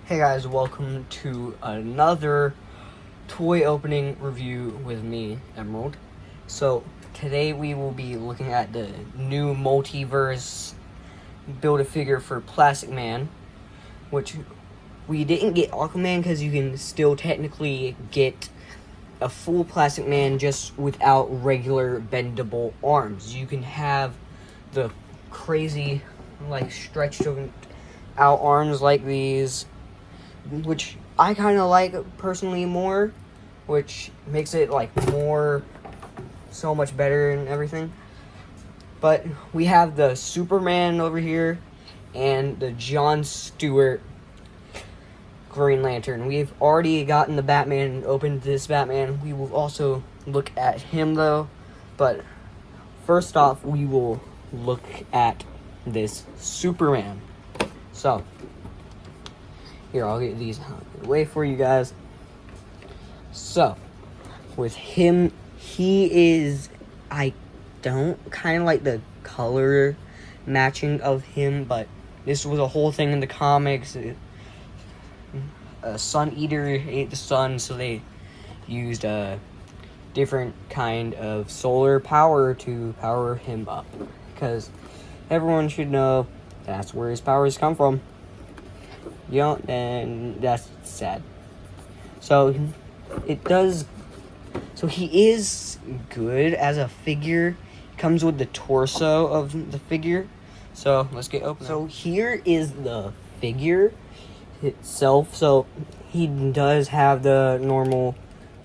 Hey guys, welcome to another toy opening review with me, Emerald. So today we will be looking at the new multiverse Build-A-Figure for Plastic Man, which we didn't get Aquaman because you can still technically get a full Plastic Man just without regular bendable arms. You can have the crazy, stretched out arms like these, which I kind of like personally more, which makes it so much better and everything. But we have the Superman over here and the John Stewart Green Lantern. We've already gotten the Batman and opened this Batman. We will also look at him though, but first off we will look at this Superman. So here, I'll get these away for you guys. So, with him, I don't kind of like the color matching of him, but this was a whole thing in the comics. A Sun Eater ate the sun, so they used a different kind of solar power to power him up. Because everyone should know that's where his powers come from. You know, and that's sad. So he is good as a figure. Comes with the torso of the figure. So let's get open. So here is the figure itself. So he does have the normal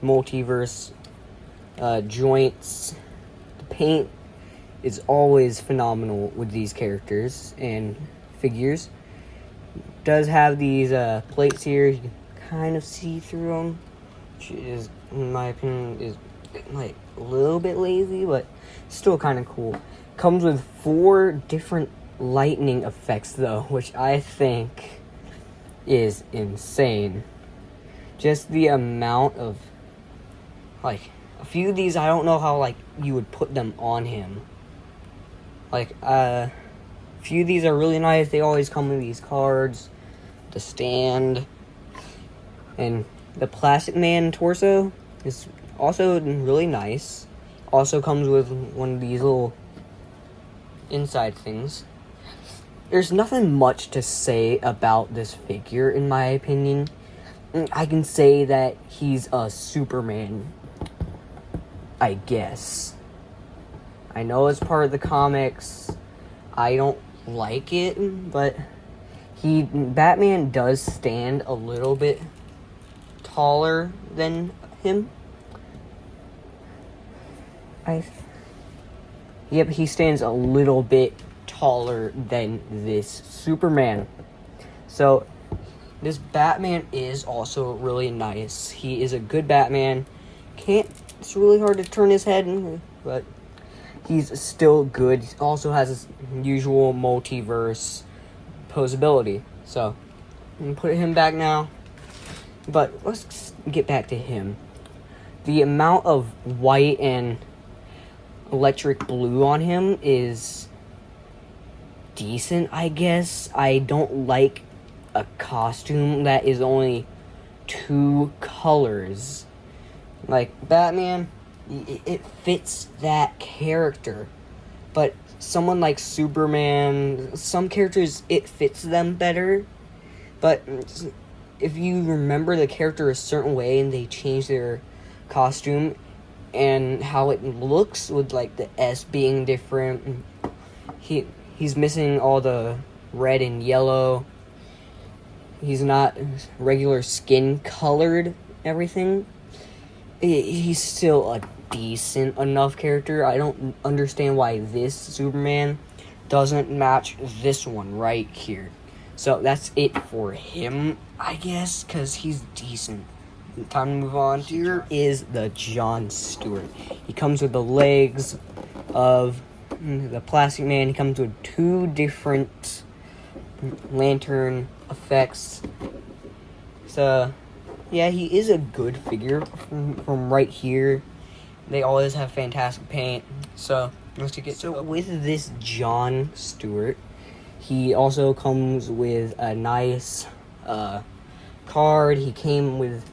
multiverse joints. The paint is always phenomenal with these characters and figures. Does have these plates here. You can kind of see through them, which is, in my opinion, is like a little bit lazy, but still kind of cool. Comes with 4 different lightning effects though, which I think is insane. Just the amount of, a few of these, I don't know how you would put them on him. A few of these are really nice. They always come with these cards, the stand, and the Plastic Man torso is also really nice. Also comes with one of these little inside things. There's nothing much to say about this figure, in my opinion. I can say that he's a Superman, I guess. I know it's part of the comics. I don't like it, but Batman does stand a little bit taller than him. He stands a little bit taller than this Superman. So this Batman is also really nice. He is a good Batman. It's really hard to turn his head, but he's still good. He also has his usual multiverse posability. So, I'm going to put him back now. But let's get back to him. The amount of white and electric blue on him is decent, I guess. I don't like a costume that is only 2 colors. Like Batman, it fits that character. But someone like Superman, some characters, it fits them better. But if you remember the character a certain way and they change their costume and how it looks with the S being different, he's missing all the red and yellow. He's not regular skin colored, everything. He's still a decent enough character. I don't understand why this Superman doesn't match this one right here. So that's it for him, I guess, because he's decent. Time to move on. Here is the John Stewart. He comes with the legs of the Plastic Man. He comes with 2 different lantern effects. So yeah, he is a good figure from right here. They always have fantastic paint. So let's get so with this John Stewart, he also comes with a nice card. He came with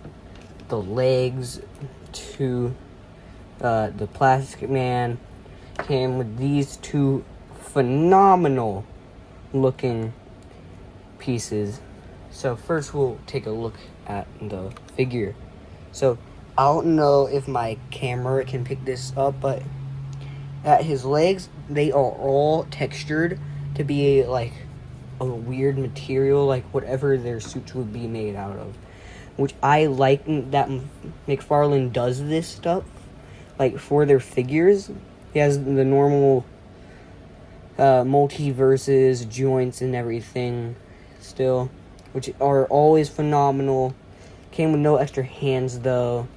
the legs to the Plastic Man. Came with these two phenomenal looking pieces. So first we'll take a look at the figure. So I don't know if my camera can pick this up, but at his legs, they are all textured to be like a weird material, like whatever their suits would be made out of. Which I like that McFarlane does this stuff, like for their figures. He has the normal multiverses, joints, and everything still, which are always phenomenal. Came with no extra hands though,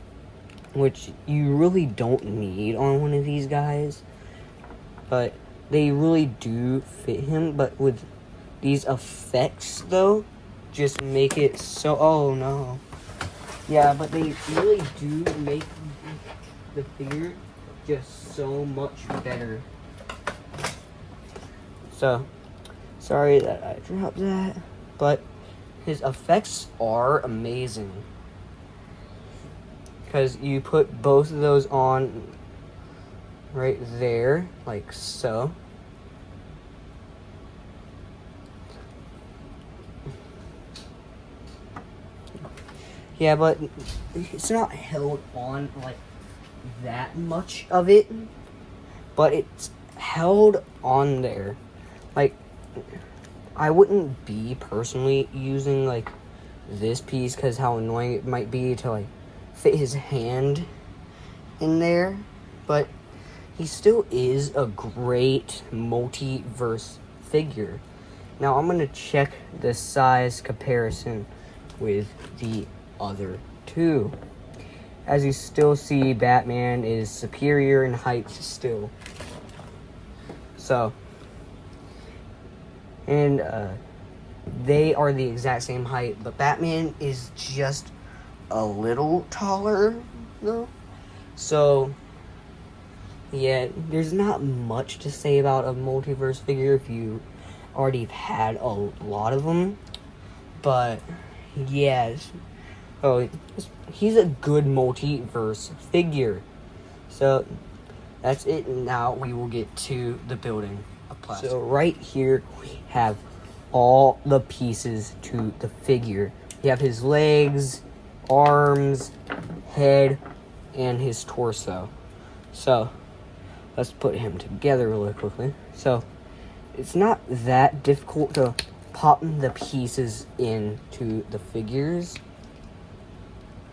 which you really don't need on one of these guys, but they really do fit him. But with these effects though, just make it so, oh no. Yeah, but they really do make the figure just so much better. So, sorry that I dropped that, but his effects are amazing. Because you put both of those on right there, like so. Yeah, but it's not held on like that much of it, but it's held on there. Like, I wouldn't be personally using like this piece because how annoying it might be to like fit his hand in there, but he still is a great multiverse figure. Now I'm gonna check the size comparison with the other two. As you still see, Batman is superior in height still. So, and they are the exact same height, but Batman is just a little taller though. So, yeah, there's not much to say about a multiverse figure if you already had a lot of them. But, yes. Oh, he's a good multiverse figure. So, that's it. Now we will get to the building of plastic. So, right here, we have all the pieces to the figure. You have his legs, arms, head, and his torso. So, let's put him together really quickly. So, it's not that difficult to pop the pieces into the figures,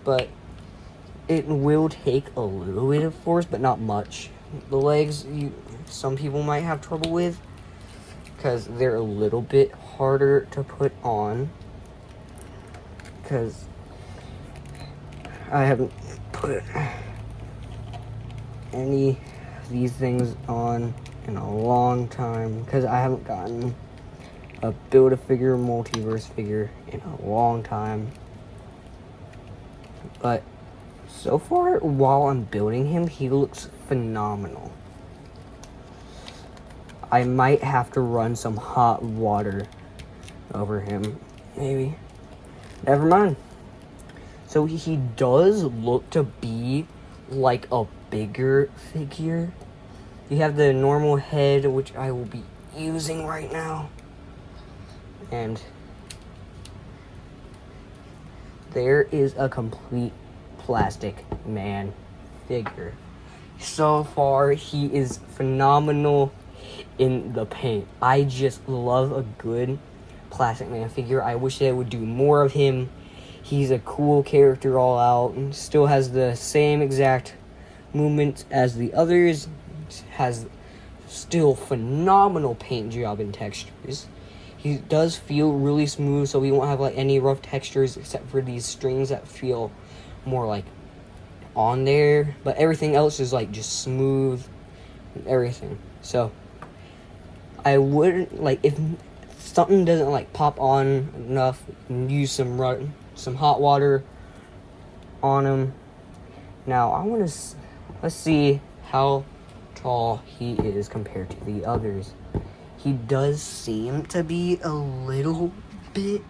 but it will take a little bit of force, but not much. The legs, some people might have trouble with, because they're a little bit harder to put on, because I haven't put any of these things on in a long time, because I haven't gotten a Build-A-Figure multiverse figure in a long time. But so far, while I'm building him, he looks phenomenal. I might have to run some hot water over him, maybe. Never mind. So he does look to be like a bigger figure. You have the normal head, which I will be using right now. And there is a complete Plastic Man figure. So far, he is phenomenal in the paint. I just love a good Plastic Man figure. I wish they would do more of him. He's a cool character all out, and still has the same exact movements as the others. Has still phenomenal paint job and textures. He does feel really smooth, so we won't have like any rough textures except for these strings that feel more like on there, but everything else is like just smooth and everything. So I wouldn't, like, if something doesn't like pop on enough, use some hot water on him. Now I want to let's see how tall he is compared to the others. He does seem to be a little bit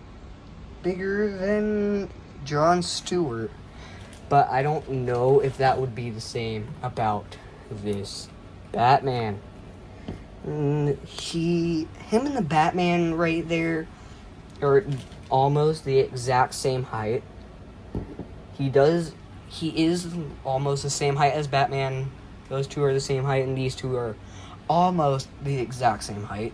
bigger than Jon Stewart. But I don't know if that would be the same about this Batman. Him and the Batman right there are almost the exact same height. He is almost the same height as Batman. Those two are the same height, and these two are almost the exact same height.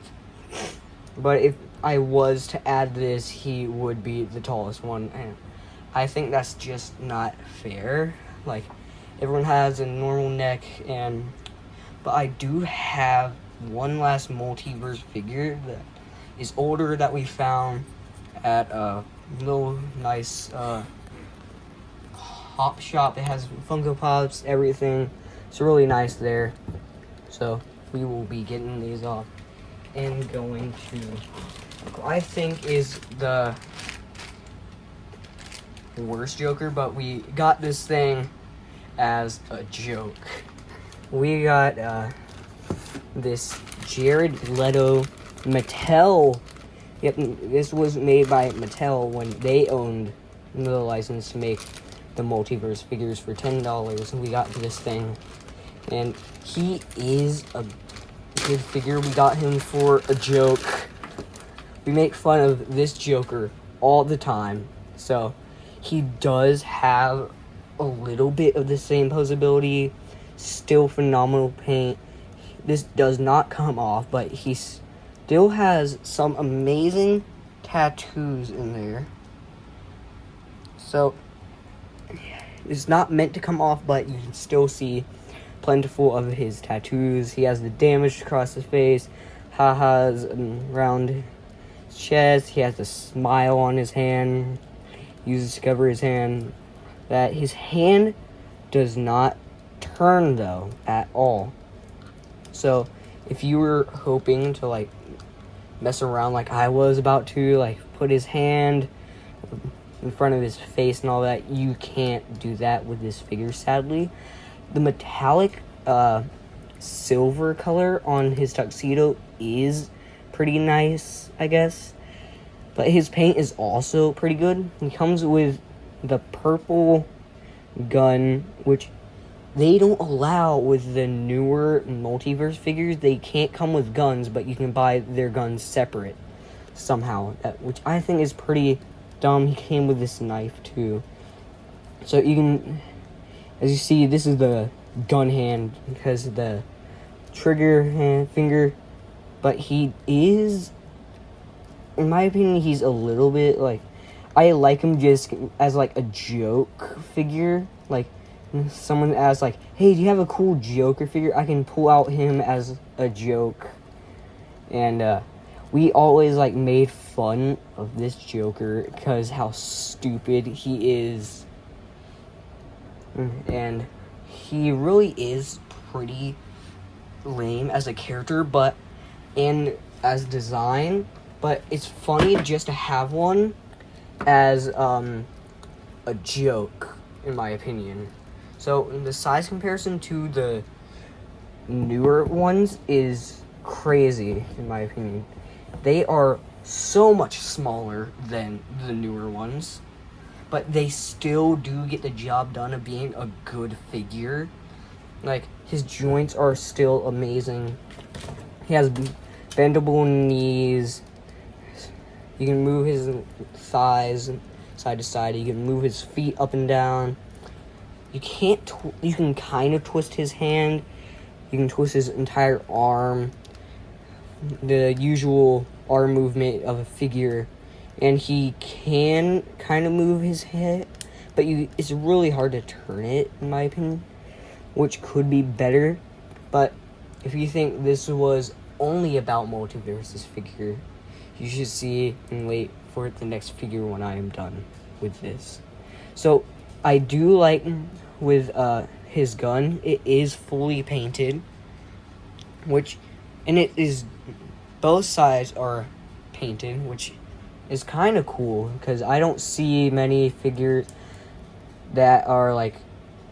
But if I was to add this, he would be the tallest one, and I think that's just not fair. Like, everyone has a normal neck, but I do have one last multiverse figure that is older that we found at a little nice hop shop. It has Funko Pops, everything. It's really nice there. So we will be getting these off and going to, I think, is the worst Joker, but we got this thing as a joke. We got this Jared Leto Mattel. Yep, this was made by Mattel when they owned the license to make the multiverse figures for $10. And we got this thing, and he is a good figure. We got him for a joke. We make fun of this Joker all the time, so he does have a little bit of the same posability. Still phenomenal paint. This does not come off, but he still has some amazing tattoos in there. So it's not meant to come off, but you can still see plentiful of his tattoos. He has the damage across his face, ha-has around his chest. He has a smile on his hand, uses to cover his hand. That his hand does not turn, though, at all. So if you were hoping to, like, mess around like I was about to, like, put his hand in front of his face and all that, you can't do that with this figure, sadly. The metallic silver color on his tuxedo is pretty nice, I guess. But his paint is also pretty good. He comes with the purple gun, which they don't allow with the newer multiverse figures. They can't come with guns, but you can buy their guns separate somehow, which I think is pretty dumb. He came with this knife too. So you can, as you see, this is the gun hand because of the trigger hand finger. But he is, in my opinion, he's a little bit like, I like him just as like a joke figure. Like, someone asks like, hey, do you have a cool Joker figure? I can pull out him as a joke. And we always like made fun of this Joker because how stupid he is. And he really is pretty lame as a character, and as design, but it's funny just to have one as a joke, in my opinion. So the size comparison to the newer ones is crazy, in my opinion. They are so much smaller than the newer ones, but they still do get the job done of being a good figure. Like, his joints are still amazing. He has bendable knees. You can move his thighs side to side. You can move his feet up and down. You can kind of twist his hand. You can twist his entire arm. The usual arm movement of a figure. And he can kind of move his head, but it's really hard to turn it, in my opinion, which could be better. But if you think this was only about multiverses figure, you should see and wait for the next figure when I am done with this. So I do like with his gun, it is fully painted, and it is, both sides are painted, which is kind of cool because I don't see many figures that are like,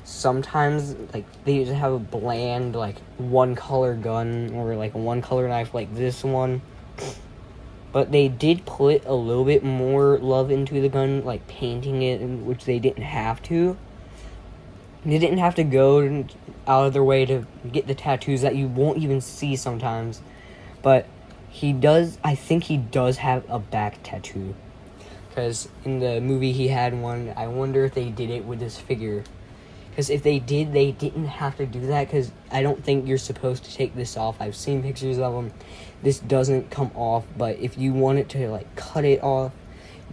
sometimes like they just have a bland like one color gun or like a one color knife like this one. But they did put a little bit more love into the gun, like painting it, which they didn't have to. They didn't have to go out of their way to get the tattoos that you won't even see sometimes. But I think he does have a back tattoo. Because in the movie he had one. I wonder if they did it with this figure. Because if they did, they didn't have to do that. Because I don't think you're supposed to take this off. I've seen pictures of him. This doesn't come off. But if you wanted to, like, cut it off,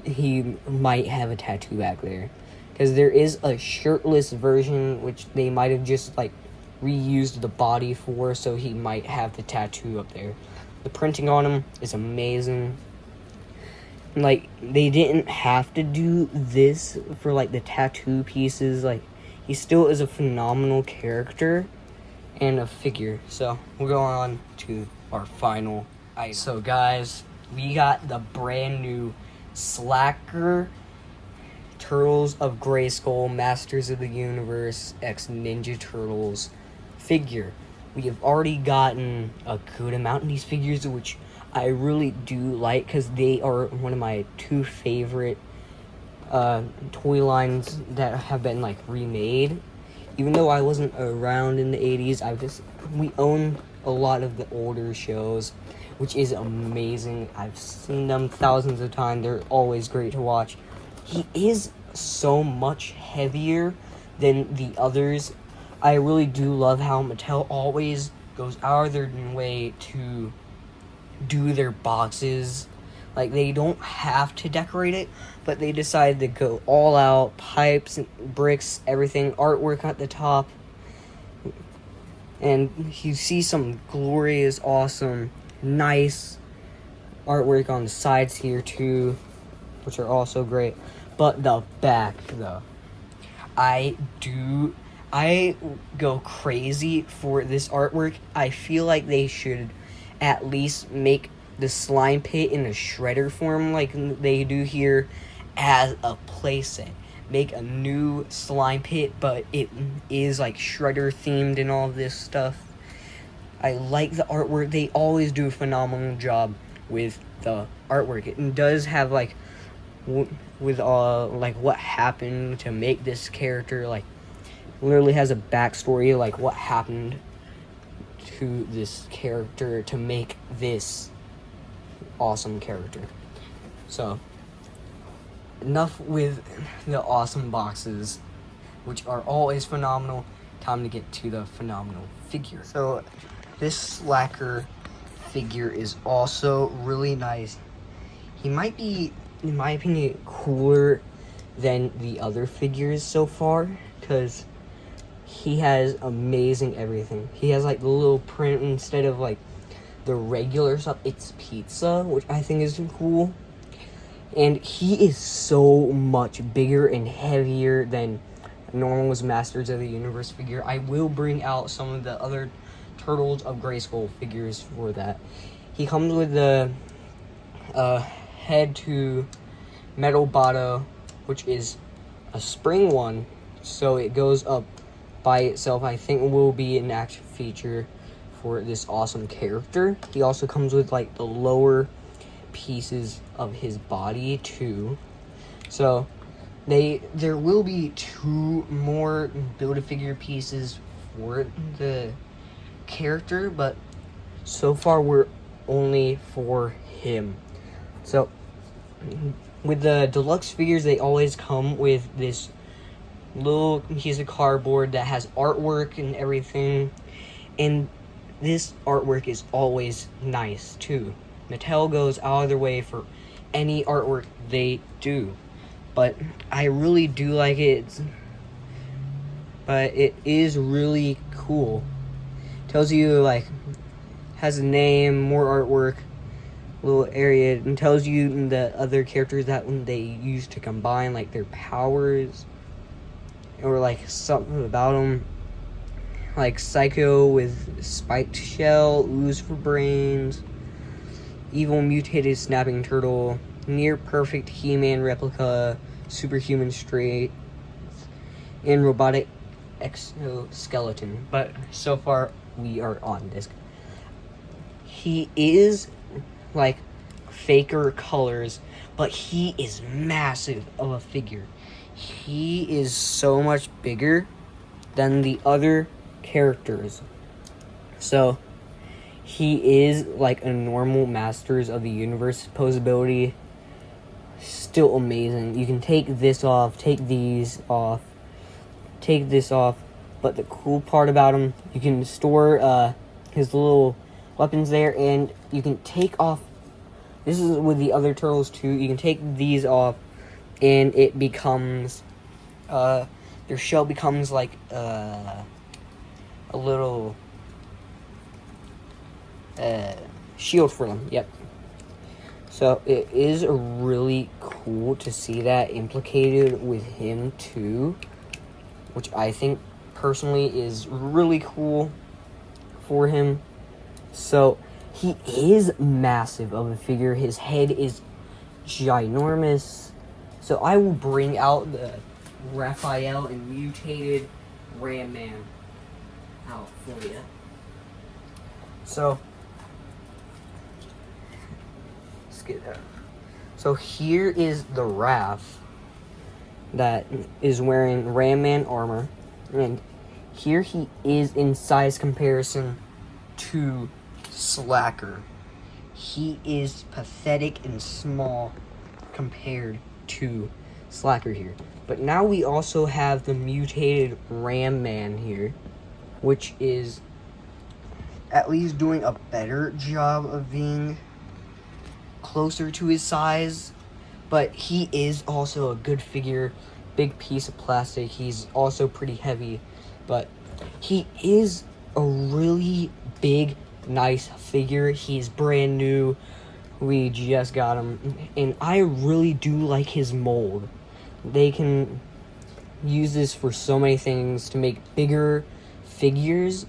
he might have a tattoo back there. Because there is a shirtless version, which they might have just, like, reused the body for. So he might have the tattoo up there. The printing on him is amazing. Like, they didn't have to do this for, like, the tattoo pieces. Like, he still is a phenomenal character and a figure. So, we'll go on to our final item. So, guys, we got the brand new Sla'ker Turtles of Grayskull Masters of the Universe X Ninja Turtles figure. We have already gotten a good amount of these figures, which I really do like, because they are one of my two favorite toy lines that have been, like, remade. Even though I wasn't around in the 80s, we own a lot of the older shows, which is amazing. I've seen them thousands of times. They're always great to watch. He is so much heavier than the others. I really do love how Mattel always goes out of their way to do their boxes. Like, they don't have to decorate it, but they decide to go all out. Pipes, bricks, everything, artwork at the top. And you see some glorious, awesome, nice artwork on the sides here too, which are also great. But the back, though, I go crazy for this artwork. I feel like they should at least make the slime pit in a shredder form like they do here as a playset. Make a new slime pit, but it is like shredder themed and all this stuff. I like the artwork. They always do a phenomenal job with the artwork. It does have like like what happened to make this character, like literally has a backstory, like what happened to this character to make this awesome character. So, enough with the awesome boxes, which are always phenomenal. Time to get to the phenomenal figure. So, this Sla'ker figure is also really nice. He might be, in my opinion, cooler than the other figures so far, because he has amazing everything. He has like the little print instead of like the regular stuff. It's pizza, which I think is cool. And he is so much bigger and heavier than normal Masters of the Universe figure. I will bring out some of the other Turtles of Grayskull figures for that. He comes with the head to metal bottom, which is a spring one, so it goes up by itself. I think will be an action feature for this awesome character. He also comes with like the lower pieces of his body too. So there will be 2 more Build-A-Figure pieces for the character, but so far we're only for him. So with the deluxe figures, they always come with this little piece of cardboard that has artwork and everything, and this artwork is always nice too. Mattel goes out of their way for any artwork they do, but I really do like it. But it is really cool. Tells you, like, has a name, more artwork, little area, and tells you the other characters that when they use to combine, like, their powers, or, like, something about them. Like, Psycho with spiked shell, ooze for brains, evil mutated snapping turtle, near perfect He-Man replica, superhuman strength, and robotic exoskeleton. But so far, we are on this. He is, like, faker colors, but he is massive of a figure. He is so much bigger than the other characters. So he is like a normal Masters of the Universe pose ability. Still amazing. You can take this off, take these off, take this off. But the cool part about him, you can store his little weapons there, and you can take off. This is with the other turtles too. You can take these off, and it becomes your shell becomes like a little shield for them. Yep. So it is really cool to see that implicated with him too, which I think personally is really cool for him. So he is massive of a figure. His head is ginormous. So I will bring out the Raphael and mutated Ram Man out for you. So let's get that. So here is the Raph that is wearing Ram Man armor, and here he is in size comparison to Sla'ker. He is pathetic and small compared to Sla'ker here. But now we also have the mutated Ram Man here, which is at least doing a better job of being closer to his size. But he is also a good figure, big piece of plastic. He's also pretty heavy, but he is a really big, nice figure. He's brand new. We just got him, and I really do like his mold. They can use this for so many things to make bigger figures.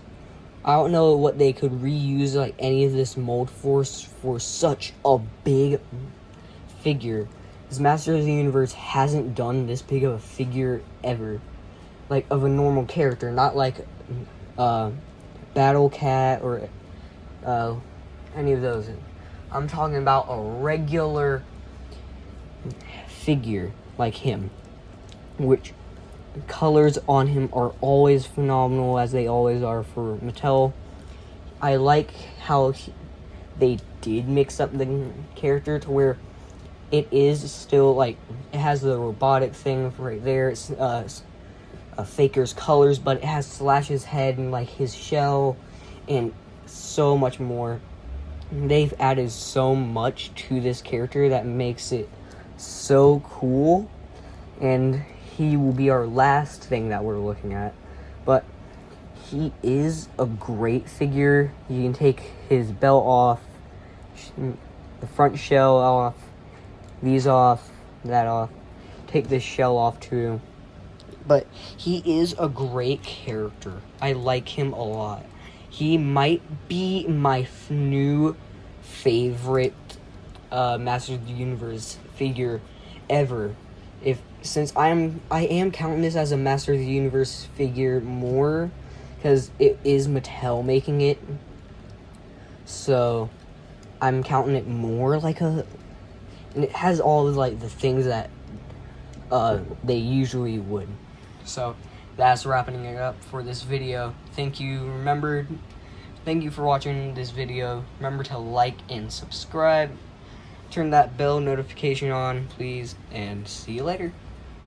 I don't know what they could reuse like any of this mold for such a big figure. This Master of the Universe hasn't done this big of a figure ever. Like, of a normal character, not like Battle Cat or any of those. I'm talking about a regular figure like him, which colors on him are always phenomenal, as they always are for Mattel. I like how they did mix up the character to where it is still like, it has the robotic thing right there. It's a Faker's colors, but it has Slash's head and like his shell and so much more. They've added so much to this character that makes it so cool, and he will be our last thing that we're looking at. But he is a great figure. You can take his belt off, the front shell off, these off, that off, take this shell off too. But he is a great character. I like him a lot. He might be my new favorite Master of the Universe figure ever. Since I am counting this as a Master of the Universe figure more, because it is Mattel making it. So I'm counting it more like and it has all of like the things that they usually would. So that's wrapping it up for this video. Thank you for watching this video. Remember to like and subscribe. Turn that bell notification on, please, and see you later.